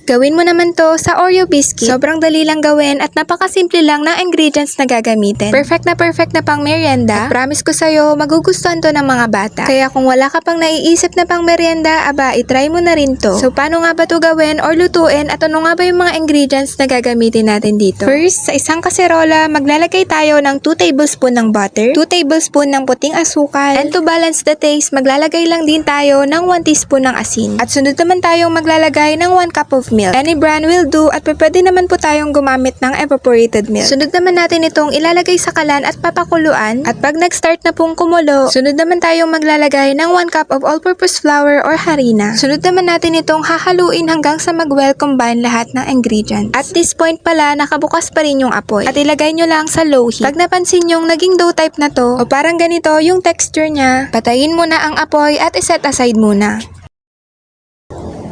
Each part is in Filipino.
Gawin mo naman to sa Oreo biscuit. Sobrang dali lang gawin at napakasimple lang ng ingredients na gagamitin. Perfect na pang merienda. At promise ko sa'yo, magugustuhan to ng mga bata. Kaya kung wala ka pang naiisip na pang merienda, aba, itry mo na rin to. So, paano nga ba to gawin or lutuin at ano nga ba yung mga ingredients na gagamitin natin dito? First, sa isang kaserola, maglalagay tayo ng 2 tablespoon ng butter, 2 tablespoon ng puting asukal, and to balance the taste, maglalagay lang din tayo ng 1 teaspoon ng asin. At sunod naman tayong maglalagay ng 1 cup of milk. Any brand will do at pwede naman po tayong gumamit ng evaporated milk. Sunod naman natin itong ilalagay sa kalan at papakuluan. At pag nag-start na pong kumulo, sunod naman tayong maglalagay ng 1 cup of all-purpose flour or harina. Sunod naman natin itong hahaluin hanggang sa mag-well combine lahat ng ingredients. At this point pala, nakabukas pa rin yung apoy. At ilagay nyo lang sa low heat. Pag napansin yung naging dough type na to, o parang ganito yung texture niya, patayin mo na ang apoy at iset aside muna.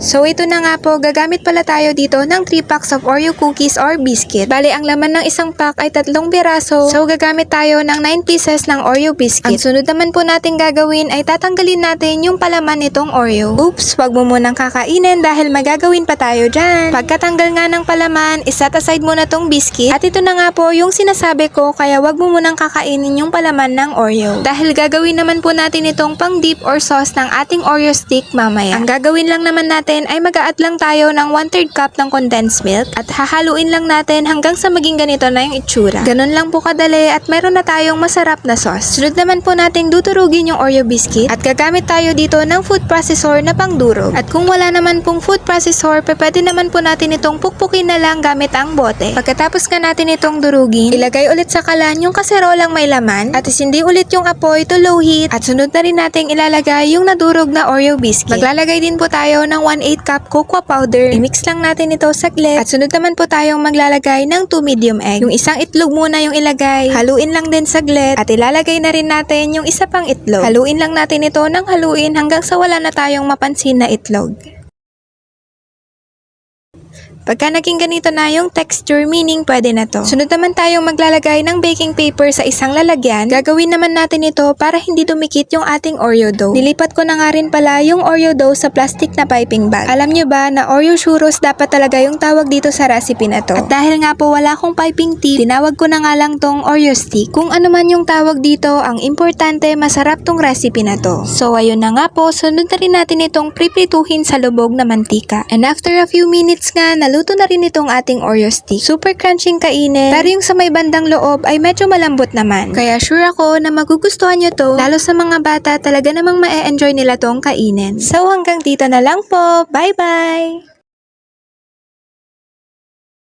So ito na nga po, gagamit pala tayo dito ng 3 packs of Oreo cookies or biscuit. Bale, ang laman ng isang pack ay 3 piraso. So gagamit tayo ng 9 pieces ng Oreo biscuit. Ang sunod naman po natin gagawin ay tatanggalin natin yung palaman nitong Oreo. Oops, wag mo munang kakainin dahil magagawin pa tayo dyan. Pagkatanggal nga ng palaman, iset aside mo na tong biscuit. At ito na nga po yung sinasabi ko, kaya wag mo munang kakainin yung palaman ng Oreo. Dahil gagawin naman po natin itong pang dip or sauce ng ating Oreo stick mamaya. Ang gagawin lang naman natin ay mag-a-add lang tayo ng 1/3 cup ng condensed milk at hahaluin lang natin hanggang sa maging ganito na yung itsura. Ganun lang po kadali at meron na tayong masarap na sauce. Sunod naman po nating dudurugin yung Oreo biscuit at gagamit tayo dito ng food processor na pangdurog. At kung wala naman pong food processor, pwede naman po natin itong pukpukin na lang gamit ang bote. Pagkatapos nga natin itong durugin, ilagay ulit sa kalan yung kaserolang may laman at isindi ulit yung apoy to low heat at sunod na rin nating ilalagay yung nadurog na Oreo biscuit. Maglalagay din po tayo ng 1/8 cup cocoa powder. I-mix lang natin ito saglit. At sunod naman po tayong maglalagay ng 2 medium egg. Yung isang itlog muna yung ilagay. Haluin lang din saglit. At ilalagay na rin natin yung isa pang itlog. Haluin lang natin ito ng haluin hanggang sa wala na tayong mapansin na itlog. Pagka naging ganito na yung texture, meaning pwede na to. Sunod naman tayong maglalagay ng baking paper sa isang lalagyan. Gagawin naman natin ito para hindi dumikit yung ating Oreo dough. Nilipat ko na nga rin pala yung Oreo dough sa plastic na piping bag. Alam nyo ba na Oreo churros dapat talaga yung tawag dito sa recipe na to? At dahil nga po wala akong piping tip, tinawag ko na nga lang tong Oreo stick. Kung ano man yung tawag dito, ang importante masarap tong recipe na to. So ayun na nga po, sunod na rin natin itong priprituhin sa lubog na mantika. And after a few minutes nga, naluto na rin itong ating Oreo stick. Super crunching kainin, pero yung sa may bandang loob ay medyo malambot naman. Kaya sure ako na magugustuhan nyo to, lalo sa mga bata, talaga namang ma-enjoy nila tong kainin. So hanggang dito na lang po. Bye-bye!